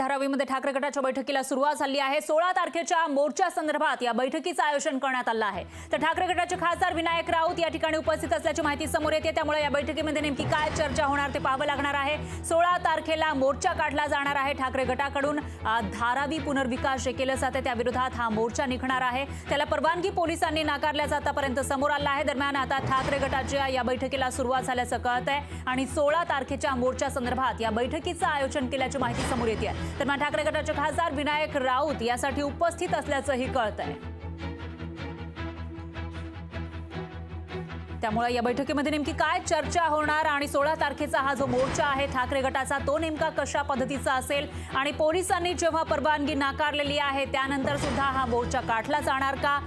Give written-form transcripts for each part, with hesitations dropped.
धारावीमध्ये ठाकरे गटाच्या बैठकीला सुरुवात झाली आहे। 16 तारखेच्या मोर्चा संदर्भात या बैठकीचं आयोजन करण्यात आलं आहे। तर ठाकरे गटाचे खासदार विनायक राऊत या ठिकाणी उपस्थित असल्याची माहिती समोर येते। त्यामुळे या बैठकीमध्ये नेमकी काय चर्चा होणार ते पाहावं लागणार आहे। 16 तारखेला मोर्चा काढला जाणार आहे। ठाकरे गटाकडून धारावी पुनर्विकास जे केलं जाते त्या विरोधात हा मोर्चा निघणार आहे। त्याला परवानगी पोलिसांनी नाकारल्याचं आतापर्यंत समोर आलं आहे। दरम्यान आता ठाकरे गटाच्या या बैठकीला सुरुवात झाल्याचं कळत आहे आणि 16 तारखेच्या मोर्चा संदर्भात या बैठकीचं आयोजन केल्याची माहिती समोर येते। दरम्यान ठाकरे गटाचे खासदार विनायक राऊत यासाठी उपस्थित असल्याचंही कळत आहे। त्यामुळे या बैठकीमध्ये नेमकी काय चर्चा होणार आणि 16 तारखेचा हा जो मोर्चा आहे ठाकरे गटाचा तो नेमका कशा पद्धतीचा असेल आणि पोलिसांनी जेव्हा परवानगी नाकारलेली आहे त्यानंतर सुद्धा हा मोर्चा काढला जाणार का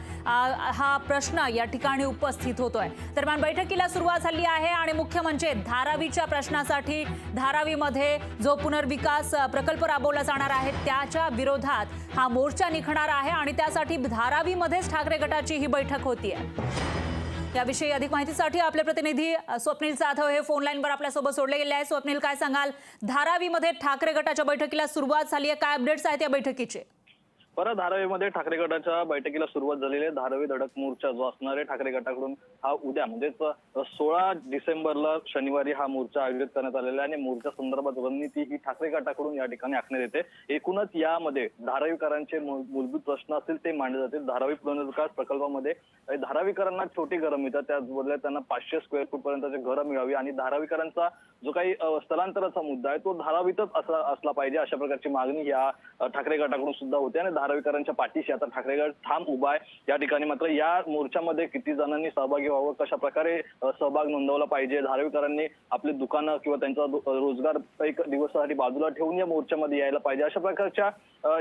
हा प्रश्न या ठिकाणी उपस्थित होतोय। दरम्यान बैठकीला सुरुवात झाली आहे आणि मुख्य म्हणजे धारावीच्या प्रश्नासाठी धारावीमध्ये जो पुनर्विकास प्रकल्प राबवला जाणार आहे त्याच्या विरोधात हा मोर्चा निघणार आहे आणि त्यासाठी धारावीमध्येच ठाकरे गटाची ही बैठक होतीये। याविषयी अधिक माहितीसाठी आपले प्रतिनिधी स्वप्नील जाधव हे फोन लाईनवर आपल्यासोबत जोडले गेले आहेत। स्वप्नील, काय सांगाल, धारावीमध्ये ठाकरे गटाच्या बैठकीला सुरुवात झाली आहे, काय अपडेट्स आहेत या बैठकीचे? परत धारावीमध्ये ठाकरे गटाच्या बैठकीला सुरुवात झालेली आहे। धारावी धडक मोर्चा जो असणार आहे ठाकरे गटाकडून हा उद्या म्हणजेच 16 डिसेंबरला शनिवारी हा मोर्चा आयोजित करण्यात आलेला आहे आणि मोर्चा संदर्भात रणनीती ही ठाकरे गटाकडून या ठिकाणी आखण्यात येते। एकूणच यामध्ये धारावीकरांचे मूलभूत प्रश्न असतील ते मांडले जातील। धारावी पुनर्विकास प्रकल्पामध्ये धारावीकरांना छोटी घरं मिळतात, त्याचबरोबर त्यांना 500 स्क्वेअर फूट पर्यंतची घरं मिळावी आणि धारावीकरांचा जो काही स्थलांतराचा मुद्दा आहे तो धारावीतच असला पाहिजे अशा प्रकारची मागणी या ठाकरे गटाकडून सुद्धा होते आणि धारावीकरांच्या पाठीशी आता ठाकरे गट ठाम उभा आहे। या ठिकाणी मात्र या मोर्चामध्ये किती जणांनी सहभागी व्हावं, कशा प्रकारे सहभाग नोंदवला पाहिजे, धारावीकरांनी आपली दुकानं किंवा त्यांचा रोजगार एक दिवसासाठी बाजूला ठेवून या मोर्चामध्ये यायला पाहिजे अशा प्रकारच्या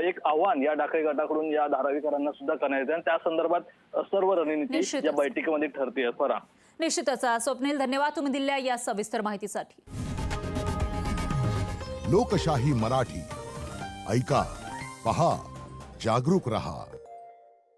एक आव्हान या ठाकरे गटाकडून या धारावीकरांना सुद्धा करण्यात येते आणि त्या संदर्भात सर्व रणनीती या बैठकीमध्ये ठरते। फरा निश्चितच स्वप्नील, धन्यवाद तुम्ही दिलेल्या या सविस्तर माहितीसाठी। लोकशाही मराठी ऐका, पहा, जागरूक रहा।